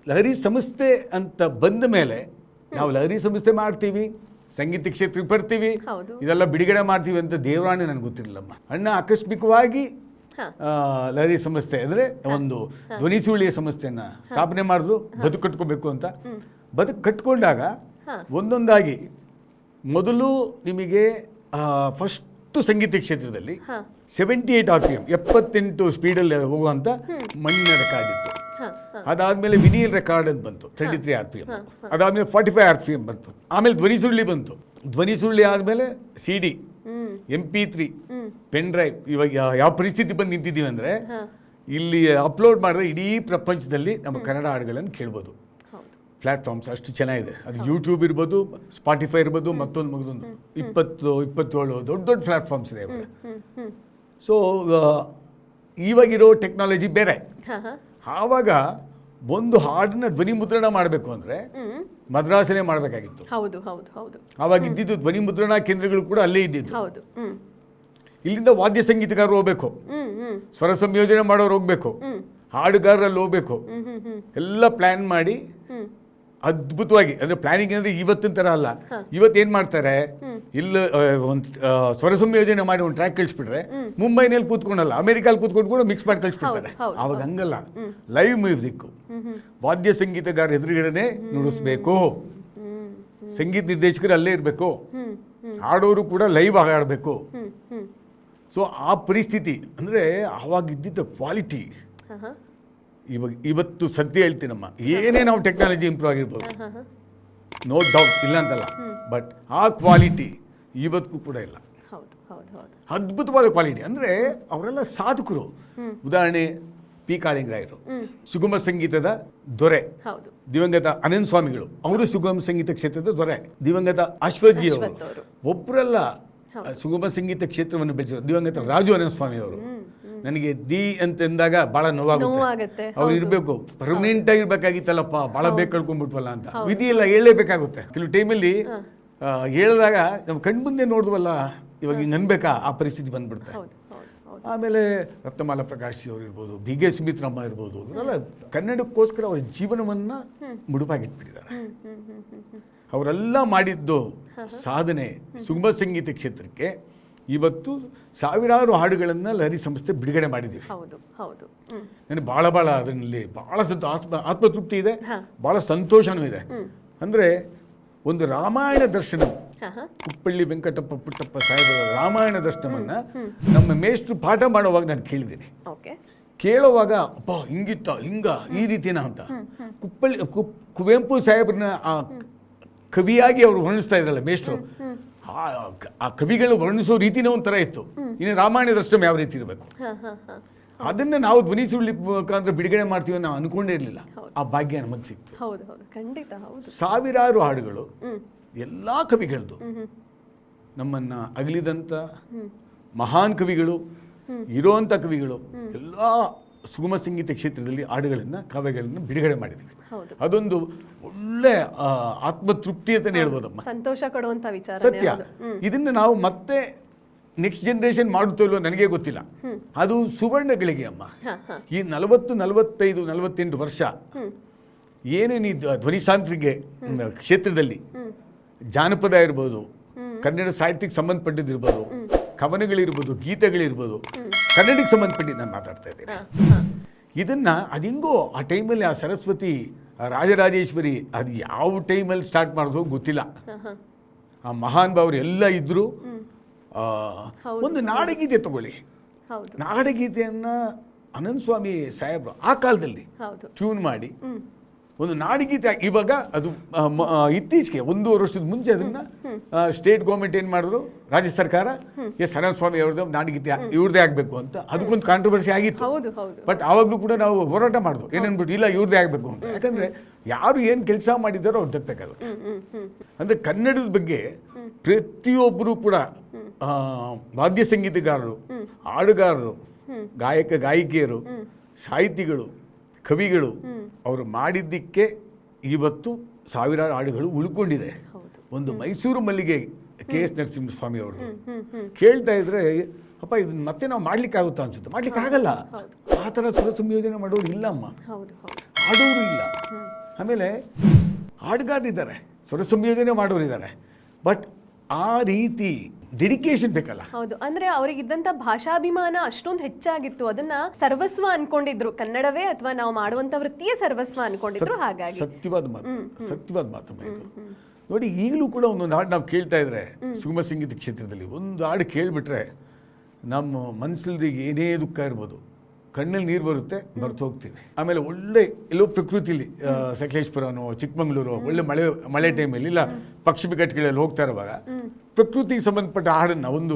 ಲಹರಿ ಸಂಸ್ಥೆ ಅಂತ ಬಂದ ಮೇಲೆ ನಾವು ಲಹರಿ ಸಂಸ್ಥೆ ಮಾಡ್ತೀವಿ, ಸಂಗೀತ ಕ್ಷೇತ್ರಕ್ಕೆ ಬರ್ತೀವಿ, ಇದೆಲ್ಲ ಬಿಡುಗಡೆ ಮಾಡ್ತೀವಿ ಅಂತ ದೇವರಾಣಿ ನನಗೆ ಗೊತ್ತಿರಲಿಲ್ಲಮ್ಮ. ಅಣ್ಣ ಆಕಸ್ಮಿಕವಾಗಿ ಲಹರಿ ಸಂಸ್ಥೆ ಅಂದರೆ ಒಂದು ಧ್ವನಿ ಸುರುಳಿಯ ಸಂಸ್ಥೆಯನ್ನು ಸ್ಥಾಪನೆ ಮಾಡಿದ್ರು, ಬದುಕು ಕಟ್ಕೋಬೇಕು ಅಂತ. ಬದುಕು ಕಟ್ಕೊಂಡಾಗ ಒಂದೊಂದಾಗಿ ಮೊದಲು ನಿಮಗೆ ಫಸ್ಟು ಸಂಗೀತ ಕ್ಷೇತ್ರದಲ್ಲಿ 78 RPM 78 ಸ್ಪೀಡಲ್ಲಿ ಹೋಗುವಂಥ ಮಣ್ಣಿನ ರೆಕಾರ್ಡ್ ಇತ್ತು. ಅದಾದಮೇಲೆ ವಿನಿಯಲ್ ರೆಕಾರ್ಡ್ ಅಂತ ಬಂತು 33 RPM. ಅದಾದಮೇಲೆ 45 RPM ಬಂತು. ಆಮೇಲೆ ಧ್ವನಿ ಸುರುಳಿ ಬಂತು. ಧ್ವನಿ ಸುರುಳಿ ಆದಮೇಲೆ CD, MP3, ಪೆನ್ ಡ್ರೈವ್. ಇವಾಗ ಯಾವ ಪರಿಸ್ಥಿತಿ ಬಂದು ನಿಂತಿದ್ದೀವಿ ಅಂದರೆ ಇಲ್ಲಿ ಅಪ್ಲೋಡ್ ಮಾಡಿದ್ರೆ ಇಡೀ ಪ್ರಪಂಚದಲ್ಲಿ ನಮ್ಮ ಕನ್ನಡ ಹಾಡುಗಳನ್ನು ಕೇಳ್ಬೋದು. ಪ್ಲ್ಯಾಟ್ಫಾರ್ಮ್ಸ್ ಅಷ್ಟು ಚೆನ್ನಾಗಿದೆ. ಅದು ಯೂಟ್ಯೂಬ್ ಇರ್ಬೋದು, ಸ್ಪಾಟಿಫೈ ಇರ್ಬೋದು, ಮತ್ತೊಂದು 27 ದೊಡ್ಡ ದೊಡ್ಡ ಪ್ಲ್ಯಾಟ್ಫಾರ್ಮ್ಸ್ ಇದೆ ಇವಾಗ. ಸೊ ಇವಾಗಿರೋ ಟೆಕ್ನಾಲಜಿ ಬೇರೆ. ಆವಾಗ ಒಂದು ಹಾಡನ್ನ ಧ್ವನಿ ಮುದ್ರಣ ಮಾಡಬೇಕು ಅಂದರೆ ಮದ್ರಾಸನೇ ಮಾಡಬೇಕಾಗಿತ್ತು. ಆವಾಗ ಇದ್ದಿದ್ದು ಧ್ವನಿ ಮುದ್ರಣಾ ಕೇಂದ್ರಗಳು ಕೂಡ ಅಲ್ಲೇ ಇದ್ದಿದ್ದು. ಇಲ್ಲಿಂದ ವಾದ್ಯ ಸಂಗೀತಗಾರರು ಹೋಗ್ಬೇಕು, ಸ್ವರ ಸಂಯೋಜನೆ ಮಾಡೋರು ಹೋಗ್ಬೇಕು, ಹಾಡುಗಾರರಲ್ಲಿ ಹೋಗ್ಬೇಕು, ಎಲ್ಲ ಪ್ಲ್ಯಾನ್ ಮಾಡಿ ಅದ್ಭುತವಾಗಿ. ಅಂದರೆ ಪ್ಲಾನಿಂಗ್ ಅಂದರೆ ಇವತ್ತಿನ ಥರ ಅಲ್ಲ. ಇವತ್ತೇನು ಮಾಡ್ತಾರೆ, ಇಲ್ಲ ಒಂದು ಸ್ವರ ಸಂಯೋಜನೆ ಮಾಡಿ ಒಂದು ಟ್ರ್ಯಾಕ್ ಕಳಿಸ್ಬಿಟ್ರೆ ಮುಂಬೈನಲ್ಲಿ ಕೂತ್ಕೊಂಡಲ್ಲ, ಅಮೆರಿಕಲ್ಲಿ ಕೂತ್ಕೊಂಡು ಕೂಡ ಮಿಕ್ಸ್ ಮಾಡಿ ಕಳಿಸ್ಬಿಡ್ತಾರೆ. ಆವಾಗ ಹಂಗಲ್ಲ, ಲೈವ್ ಮ್ಯೂಸಿಕ್ ವಾದ್ಯ ಸಂಗೀತಗಾರ ಎದುರುಗಡೆ ನುಡಿಸ್ಬೇಕು, ಸಂಗೀತ ನಿರ್ದೇಶಕರು ಅಲ್ಲೇ ಇರಬೇಕು, ಹಾಡೋರು ಕೂಡ ಲೈವ್ ಆಗಿ ಆಡಬೇಕು. ಸೊ ಆ ಪರಿಸ್ಥಿತಿ ಅಂದರೆ ಆವಾಗ ಇದ್ದಿದ್ದ ಕ್ವಾಲಿಟಿ ಇವತ್ತು ಸದ್ಯ ಹೇಳ್ತೀನಮ್ಮ, ಏನೇ ನಾವು ಟೆಕ್ನಾಲಜಿ ಇಂಪ್ರೂವ್ ಆಗಿರ್ಬೋದು, ನೋ ಡೌಟ್, ಇಲ್ಲ ಅಂತಲ್ಲ, ಬಟ್ ಆ ಕ್ವಾಲಿಟಿ ಇವತ್ತಿಗೂ ಕೂಡ ಇಲ್ಲ. ಅದ್ಭುತವಾದ ಕ್ವಾಲಿಟಿ. ಅಂದರೆ ಅವರೆಲ್ಲ ಸಾಧಕರು. ಉದಾಹರಣೆ ಪಿ ಕಾಳಿಂಗರಾಯರು, ಸುಗಮ ಸಂಗೀತದ ದೊರೆ. ದಿವಂಗತ ಅನಂತ ಸ್ವಾಮಿಗಳು, ಅವರು ಸುಗಮ ಸಂಗೀತ ಕ್ಷೇತ್ರದ ದೊರೆ. ದಿವಂಗತ ಅಶ್ವಥ್ಜಿ ಅವರು ಒಬ್ಬರಲ್ಲ ಸುಗಮ ಸಂಗೀತ ಕ್ಷೇತ್ರವನ್ನು ಬೆಳೆಸಿದ್ರು. ದಿವಂಗತ ರಾಜು ಅನಂತ ಸ್ವಾಮಿ ಅವರು. ನನಗೆ ಅಂತಂದಾಗ ಭಾಳ ನೋವಾಗುತ್ತೆ. ಅವ್ರು ಇರಬೇಕು, ಪರ್ಮನೆಂಟ್ ಆಗಿರ್ಬೇಕಾಗಿತ್ತಲ್ಲಪ್ಪ, ಭಾಳ ಬೇಕು ಕಳ್ಕೊಂಡ್ಬಿಟ್ವಲ್ಲ ಅಂತ. ವಿಧಿ ಎಲ್ಲ ಹೇಳಲೇಬೇಕಾಗುತ್ತೆ. ಕೆಲವು ಟೈಮಲ್ಲಿ ಹೇಳಿದಾಗ ನಮ್ಮ ಕಣ್ಮುಂದೆ ನೋಡಿದ್ವಲ್ಲ, ಇವಾಗ ಹಿಂಗೆ ಅನ್ಬೇಕಾ, ಆ ಪರಿಸ್ಥಿತಿ ಬಂದ್ಬಿಡ್ತಾರೆ. ಆಮೇಲೆ ರತ್ನಮಾಲಾ ಪ್ರಕಾಶ್ ಅವರು ಇರ್ಬೋದು, BK ಸುಮಿತ್ರಮ್ಮ ಇರ್ಬೋದು, ಅವರೆಲ್ಲ ಕನ್ನಡಕ್ಕೋಸ್ಕರ ಅವರ ಜೀವನವನ್ನು ಮುಡುಪಾಗಿಟ್ಬಿಟ್ಟಿದ್ದಾರೆ. ಅವರೆಲ್ಲ ಮಾಡಿದ್ದು ಸಾಧನೆ ಸುಗಮ ಸಂಗೀತ ಕ್ಷೇತ್ರಕ್ಕೆ. ಇವತ್ತು ಸಾವಿರಾರು ಹಾಡುಗಳನ್ನು ಲಹರಿ ಸಂಸ್ಥೆ ಬಿಡುಗಡೆ ಮಾಡಿದ್ದೀವಿ. ನನಗೆ ಭಾಳ ಅದರಲ್ಲಿ ಭಾಳ ಆತ್ಮತೃಪ್ತಿ ಇದೆ, ಭಾಳ ಸಂತೋಷನೂ ಇದೆ. ಅಂದರೆ ಒಂದು ರಾಮಾಯಣ ದರ್ಶನ, ಕುಪ್ಪಳ್ಳಿ ವೆಂಕಟಪ್ಪ ಪುಟ್ಟಪ್ಪ ಸಾಹೇಬರ ರಾಮಾಯಣ ದರ್ಶನವನ್ನು ನಮ್ಮ ಮೇಷ್ಟ್ರು ಪಾಠ ಮಾಡುವಾಗ ನಾನು ಕೇಳಿದ್ದೀನಿ. ಕೇಳುವಾಗ ಅಪ್ಪ ಹಿಂಗಿತ್ತ, ಈ ರೀತಿನ ಅಂತ ಕುವೆಂಪು ಸಾಹೇಬ್ರನ್ನ ಕವಿಯಾಗಿ ಅವರು ವರ್ಣಿಸ್ತಾ ಇದ್ರಲ್ಲ ಮೇಷ್ಟ್ರು, ಆ ಕವಿಗಳು ವರ್ಣಿಸೋ ರೀತಿನೇ ಒಂಥರ ಇತ್ತು. ಇನ್ನು ರಾಮಾಯಣ ದರ್ಶನ ಯಾವ ರೀತಿ ಇರಬೇಕು, ಅದನ್ನು ನಾವು ಧ್ವನಿ ಸುರುಳಿ ಮುಖಾಂತರ ಬಿಡುಗಡೆ ಮಾಡ್ತೀವಿ ನಾವು ಅನ್ಕೊಂಡೇ ಇರಲಿಲ್ಲ. ಆ ಭಾಗ್ಯ ನಮಗೆ ಸಿಕ್ತು. ಸಾವಿರಾರು ಹಾಡುಗಳು, ಎಲ್ಲ ಕವಿಗಳದ್ದು, ನಮ್ಮನ್ನು ಅಗಲಿದಂಥ ಮಹಾನ್ ಕವಿಗಳು, ಇರೋವಂಥ ಕವಿಗಳು ಎಲ್ಲ ಸುಗಮ ಸಂಗೀತ ಕ್ಷೇತ್ರದಲ್ಲಿ ಹಾಡುಗಳನ್ನು, ಕಾವ್ಯಗಳನ್ನು ಬಿಡುಗಡೆ ಮಾಡಿದ್ದೀವಿ. ಅದೊಂದು ಒಳ್ಳೆ ಆತ್ಮತೃಪ್ತಿ ಅಂತಲೇ ಹೇಳ್ಬೋದಮ್ಮ, ಸಂತೋಷ ಕೊಡುವಂಥ ವಿಚಾರ. ಸತ್ಯ. ಇದನ್ನು ನಾವು ಮತ್ತೆ ನೆಕ್ಸ್ಟ್ ಜನರೇಷನ್ ಮಾಡುತ್ತೋ ಇಲ್ಲೋ ನನಗೆ ಗೊತ್ತಿಲ್ಲ. ಅದು ಸುವರ್ಣಗಳಿಗೆ ಅಮ್ಮ. ಈ 40, 45, 48 ವರ್ಷ ಏನೇನು ಧ್ವನಿ ಸಾಂತ್ರಿಕೆ ಕ್ಷೇತ್ರದಲ್ಲಿ ಜಾನಪದ ಇರ್ಬೋದು, ಕನ್ನಡ ಸಾಹಿತ್ಯಕ್ಕೆ ಸಂಬಂಧಪಟ್ಟಿದ್ದಿರ್ಬೋದು, ಕವನಗಳಿರ್ಬೋದು, ಗೀತೆಗಳಿರ್ಬೋದು, ಕನ್ನಡಕ್ಕೆ ಸಂಬಂಧಪಟ್ಟಿದ್ದು ನಾನು ಮಾತಾಡ್ತಾ ಇದ್ದೀನಿ. ಇದನ್ನು ಅದು ಹೆಂಗೋ ಆ ಟೈಮಲ್ಲಿ ಆ ಸರಸ್ವತಿ, ರಾಜರಾಜೇಶ್ವರಿ, ಅದು ಯಾವ ಟೈಮಲ್ಲಿ ಸ್ಟಾರ್ಟ್ ಮಾಡೋದು ಗೊತ್ತಿಲ್ಲ. ಆ ಮಹಾನ್ ಭಾವರು ಎಲ್ಲ ಇದ್ದರು. ಒಂದು ನಾಡಗೀತೆ ತಗೊಳ್ಳಿ, ನಾಡಗೀತೆಯನ್ನು ಅನಂತ ಸ್ವಾಮಿ ಸಾಹೇಬ್ರು ಆ ಕಾಲದಲ್ಲಿ ಟ್ಯೂನ್ ಮಾಡಿ ಒಂದು ನಾಡಗೀತೆ. ಇವಾಗ ಅದು ಇತ್ತೀಚೆಗೆ 1.5 ವರ್ಷದ ಮುಂಚೆ ಅದನ್ನು ಸ್ಟೇಟ್ ಗೌರ್ಮೆಂಟ್ ಏನು ಮಾಡಿದ್ರು, ರಾಜ್ಯ ಸರ್ಕಾರ ಅನಂತ ಸ್ವಾಮಿ ಅವ್ರದ್ದು ನಾಡಗೀತೆ ಇವ್ರದ್ದೇ ಆಗಬೇಕು ಅಂತ. ಅದಕ್ಕೊಂದು ಕಾಂಟ್ರವರ್ಸಿ ಆಗಿತ್ತು. ಬಟ್ ಆವಾಗಲೂ ಕೂಡ ನಾವು ಹೋರಾಟ ಮಾಡಿದ್ವು, ಏನನ್ಬಿಟ್ಟು ಇಲ್ಲ ಇವ್ರದ್ದೇ ಆಗಬೇಕು ಅಂತ. ಯಾಕಂದರೆ ಯಾರು ಏನು ಕೆಲಸ ಮಾಡಿದ್ದಾರೋ ಅವ್ರು ತಪ್ಪಬೇಕಾಗುತ್ತೆ. ಅಂದರೆ ಕನ್ನಡದ ಬಗ್ಗೆ ಪ್ರತಿಯೊಬ್ಬರು ಕೂಡ ವಾದ್ಯ ಸಂಗೀತಗಾರರು, ಹಾಡುಗಾರರು, ಗಾಯಕಿಯರು, ಸಾಹಿತಿಗಳು, ಕವಿಗಳು ಅವರು ಮಾಡಿದ್ದಕ್ಕೆ ಇವತ್ತು ಸಾವಿರಾರು ಹಾಡುಗಳು ಉಳ್ಕೊಂಡಿದೆ. ಒಂದು ಮೈಸೂರು ಮಲ್ಲಿಗೆ KS ನರಸಿಂಹಸ್ವಾಮಿ ಅವರು ಕೇಳ್ತಾ ಇದ್ರೆ, ಅಪ್ಪ ಇದನ್ನ ಮತ್ತೆ ನಾವು ಮಾಡ್ಲಿಕ್ಕಾಗುತ್ತಾ ಅನ್ಸುತ್ತೆ. ಮಾಡ್ಲಿಕ್ಕೆ ಆಗಲ್ಲ. ಆ ಥರ ಸ್ವರ ಸಂಯೋಜನೆ ಮಾಡೋರು ಇಲ್ಲಮ್ಮ, ಹಾಡೋರು ಇಲ್ಲ. ಆಮೇಲೆ ಹಾಡುಗಾರರಿದ್ದಾರೆ, ಸ್ವರ ಸಂಯೋಜನೆ ಮಾಡೋರಿದ್ದಾರೆ, ಬಟ್ ಆ ರೀತಿ ಡೆಡಿಕೇಶನ್ ಬೇಕಲ್ಲ. ಹೌದು, ಅಂದ್ರೆ ಅವರಿಗಿದ್ದಂತ ಭಾಷಾಭಿಮಾನ ಅಷ್ಟೊಂದು ಹೆಚ್ಚಾಗಿತ್ತು, ಅದನ್ನ ಸರ್ವಸ್ವ ಅನ್ಕೊಂಡಿದ್ರು, ಕನ್ನಡವೇ ಅಥವಾ ನಾವು ಮಾಡುವಂತ ವೃತ್ತಿಯೇ ಸರ್ವಸ್ವ ಅನ್ಕೊಂಡಿದ್ರು. ಹಾಗಾಗಿ ಸತ್ಯವಾದ ಮಾತು ಇದು. ನೋಡಿ, ಈಗಲೂ ಕೂಡ ಒಂದೊಂದು ಹಾಡು ನಾವು ಕೇಳ್ತಾ ಇದ್ರೆ ಸುಗಮ ಸಂಗೀತ ಕ್ಷೇತ್ರದಲ್ಲಿ ಒಂದು ಹಾಡು ಕೇಳಿಬಿಟ್ರೆ ನಮ್ಮ ಮನಸ್ಸಲ್ಲಿ ಏನೇ ದುಃಖ ಇರ್ಬೋದು, ಕಣ್ಣಲ್ಲಿ ನೀರು ಬರುತ್ತೆ, ಮರೆತು ಹೋಗ್ತೀವಿ. ಆಮೇಲೆ ಒಳ್ಳೆ ಎಲ್ಲೋ ಪ್ರಕೃತಿಲಿ ಸಕಲೇಶ್ಪುರನೋ ಚಿಕ್ಕಮಂಗ್ಳೂರು ಒಳ್ಳೆ ಮಳೆ ಟೈಮಲ್ಲಿ ಇಲ್ಲ ಪಕ್ಷಿ ಘಟ್ಟಗಳಲ್ಲಿ ಹೋಗ್ತಾ ಇರುವಾಗ ಪ್ರಕೃತಿಗೆ ಸಂಬಂಧಪಟ್ಟ ಹಾಡನ್ನು ಒಂದು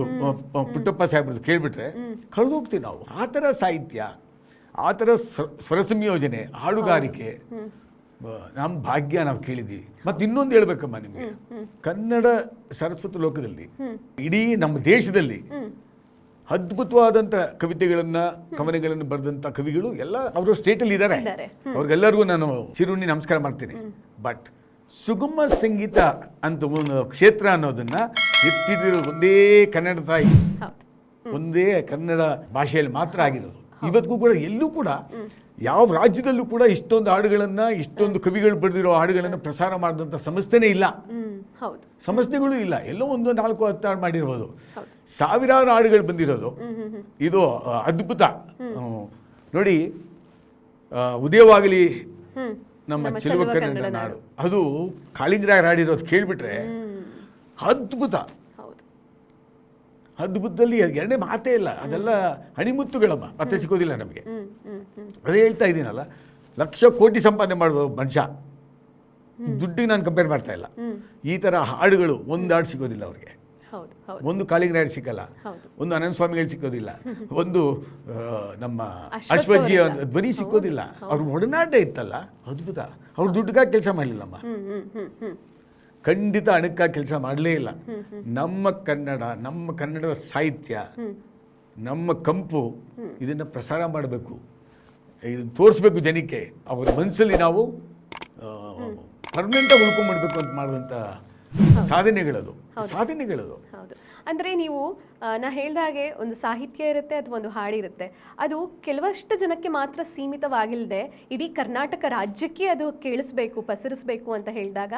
ಪುಟ್ಟಪ್ಪ ಸಾಹೇಬ್ರದ್ದು ಕೇಳಿಬಿಟ್ರೆ ಕಳೆದು ಹೋಗ್ತೀವಿ ನಾವು. ಆ ಥರ ಸಾಹಿತ್ಯ, ಆ ಥರ ಸ್ವರ ಸಂಯೋಜನೆ, ಹಾಡುಗಾರಿಕೆ ನಮ್ಮ ಭಾಗ್ಯ ನಾವು ಕೇಳಿದ್ದೀವಿ. ಮತ್ತು ಇನ್ನೊಂದು ಹೇಳ್ಬೇಕಮ್ಮ ನಿಮಗೆ, ಕನ್ನಡ ಸರಸ್ವತಿ ಲೋಕದಲ್ಲಿ ಇಡೀ ನಮ್ಮ ದೇಶದಲ್ಲಿ ಅದ್ಭುತವಾದಂಥ ಕವಿತೆಗಳನ್ನು ಕವನಗಳನ್ನು ಬರೆದಂಥ ಕವಿಗಳು ಎಲ್ಲ ಅವರು ಸ್ಟೇಟಲ್ಲಿ ಇದ್ದಾರೆ. ಅವ್ರಿಗೆಲ್ಲರಿಗೂ ನಾನು ಚಿರುಣಿ ನಮಸ್ಕಾರ ಮಾಡ್ತೀನಿ. ಬಟ್ ಸುಗಮ ಸಂಗೀತ ಅಂತ ಒಂದು ಕ್ಷೇತ್ರ ಅನ್ನೋದನ್ನ ಎತ್ತಿದಿರೋ ಒಂದೇ ಕನ್ನಡ ತಾಯಿ, ಒಂದೇ ಕನ್ನಡ ಭಾಷೆಯಲ್ಲಿ ಮಾತ್ರ ಆಗಿರೋದು. ಇವತ್ತಿಗೂ ಕೂಡ ಎಲ್ಲೂ ಕೂಡ ಯಾವ ರಾಜ್ಯದಲ್ಲೂ ಕೂಡ ಇಷ್ಟೊಂದು ಹಾಡುಗಳನ್ನು, ಇಷ್ಟೊಂದು ಕವಿಗಳು ಬರೆದಿರೋ ಹಾಡುಗಳನ್ನು ಪ್ರಸಾರ ಮಾಡಿದಂಥ ಸಂಸ್ಥೆನೇ ಇಲ್ಲ, ಸಂಸ್ಥೆಗಳು ಇಲ್ಲ. ಎಲ್ಲೋ ಒಂದು 4-10 ಹಾಡು ಮಾಡಿರ್ಬೋದು, ಸಾವಿರಾರು ಹಾಡುಗಳು ಬಂದಿರೋದು. ಇದು ಅದ್ಭುತ. ನೋಡಿ, ಉದಯವಾಗಲಿ ನಮ್ಮ ಚೆಲುವ ಕನ್ನಡ ನಾಡು, ಅದು ಕಾಳಿಂಗರಾಯರು ಹಾಡಿರೋದು ಕೇಳಿಬಿಟ್ರೆ ಅದ್ಭುತ. ಅದ್ಭುತದಲ್ಲಿ ಎರಡನೇ ಮಾತೇ ಇಲ್ಲ. ಅದೆಲ್ಲ ಹಣಿಮುತ್ತುಗಳಮ್ಮ, ಮತ್ತೆ ಸಿಗೋದಿಲ್ಲ ನಮಗೆ. ಅದೇ ಹೇಳ್ತಾ ಇದ್ದೀನಲ್ಲ, ಲಕ್ಷ ಕೋಟಿ ಸಂಪಾದನೆ ಮಾಡ್ಬೋದು ಮನುಷ್ಯ, ದುಡ್ಡಿಗೆ ನಾನು ಕಂಪೇರ್ ಮಾಡ್ತಾ ಇಲ್ಲ. ಈ ಥರ ಹಾಡುಗಳು ಒಂದು ಹಾಡು ಸಿಗೋದಿಲ್ಲ ಅವ್ರಿಗೆ. ಒಂದು ಕಾಳಿಂಗರಾಯರು ಸಿಕ್ಕಲ್ಲ, ಒಂದು ಅನಂತ ಸ್ವಾಮಿಗಳು ಸಿಕ್ಕೋದಿಲ್ಲ, ಒಂದು ನಮ್ಮ ಅಶ್ವಜ್ಜಿಯ ಧ್ವನಿ ಸಿಕ್ಕೋದಿಲ್ಲ. ಅವ್ರ ಒಡನಾಟ ಇತ್ತಲ್ಲ, ಅದ್ಭುತ. ಅವ್ರು ದುಡ್ಡಿಗಾಗಿ ಕೆಲಸ ಮಾಡಲಿಲ್ಲಮ್ಮ, ಖಂಡಿತ ಹಣಕ್ಕಾಗಿ ಕೆಲಸ ಮಾಡಲೇ ಇಲ್ಲ. ನಮ್ಮ ಕನ್ನಡ, ನಮ್ಮ ಕನ್ನಡದ ಸಾಹಿತ್ಯ, ನಮ್ಮ ಕಂಪು, ಇದನ್ನು ಪ್ರಸಾರ ಮಾಡಬೇಕು, ಇದನ್ನು ತೋರಿಸ್ಬೇಕು ಜನಕ್ಕೆ. ಅವರ ಮನಸ್ಸಲ್ಲಿ ನಾವು ಪರ್ಮನೆಂಟಾಗಿ ಉಳ್ಕೊಂಡ್ಬಿಡ್ಬೇಕು ಅಂತ ಮಾಡುವಂಥ ಸಾಧನೆಗಳದು. ಅಂದರೆ ನೀವು ನಾ ಹೇಳ್ದ ಹಾಗೆ ಒಂದು ಸಾಹಿತ್ಯ ಇರುತ್ತೆ ಅಥವಾ ಒಂದು ಹಾಡಿರುತ್ತೆ, ಅದು ಕೆಲವಷ್ಟು ಜನಕ್ಕೆ ಮಾತ್ರ ಸೀಮಿತವಾಗಿಲ್ಲದೆ ಇಡೀ ಕರ್ನಾಟಕ ರಾಜ್ಯಕ್ಕೆ ಅದು ಕೇಳಿಸ್ಬೇಕು, ಪಸರಿಸಬೇಕು ಅಂತ ಹೇಳಿದಾಗ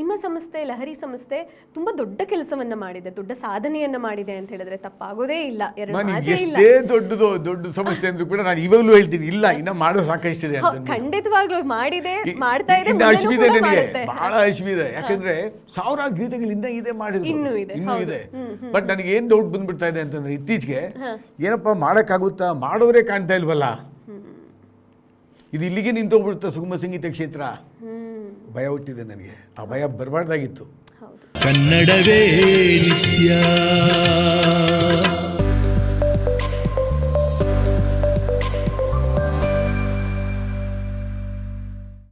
ನಿಮ್ಮ ಸಂಸ್ಥೆ, ಲಹರಿ ಸಂಸ್ಥೆ ತುಂಬ ದೊಡ್ಡ ಕೆಲಸವನ್ನ ಮಾಡಿದೆ, ದೊಡ್ಡ ಸಾಧನೆಯನ್ನ ಮಾಡಿದೆ ಅಂತ ಹೇಳಿದ್ರೆ ತಪ್ಪಾಗೋದೇ ಇಲ್ಲ. ಎಷ್ಟೇ ದೊಡ್ಡ ಸಮಸ್ಯೆ ಅಂದ್ರೂ ಕೂಡ ನಾನು ಇವಾಗಲೂ ಹೇಳ್ತೀನಿ, ಇಲ್ಲ ಇನ್ನ ಮಾಡೋ ಸಾಕಷ್ಟಿದೆ ಅಂತ. ಖಂಡಿತವಾಗ್ಲೂ ಮಾಡಿದೆ, ಮಾಡ್ತಾ ಇದೆ, ಬಹಳ ಹಸಿವಿದೆ. ಯಾಕಂದ್ರೆ ಸಾವಿರಾರು ಗೀತೆಗಳು ಇದೆ, ಮಾಡಿದ್ರು ಇನ್ನೂ ಇದೆ. ಬಟ್ ನನಗೆ ಏನ್ ಡೌಟ್ ಬಂದ್ಬಿಡ್ತಾ ಇದೆ ಅಂತಂದ್ರೆ, ಇತ್ತೀಚೆಗೆ ಏನಪ್ಪ ಮಾಡಕ್ಕಾಗುತ್ತಾ, ಮಾಡೋರೇ ಕಾಣ್ತಾ ಇಲ್ವಲ್ಲ, ಇದು ಇಲ್ಲಿಗೆ ನಿಂತೋಗ್ಬಿಡುತ್ತಾ ಸುಗಮ ಸಂಗೀತ ಕ್ಷೇತ್ರ. ಭಯ ಹುಟ್ಟಿದೆ ನನಗೆ. ಆ ಭಯ ಬರಬಾರ್ದಾಗಿತ್ತು. ಕನ್ನಡವೇ ನಿತ್ಯ.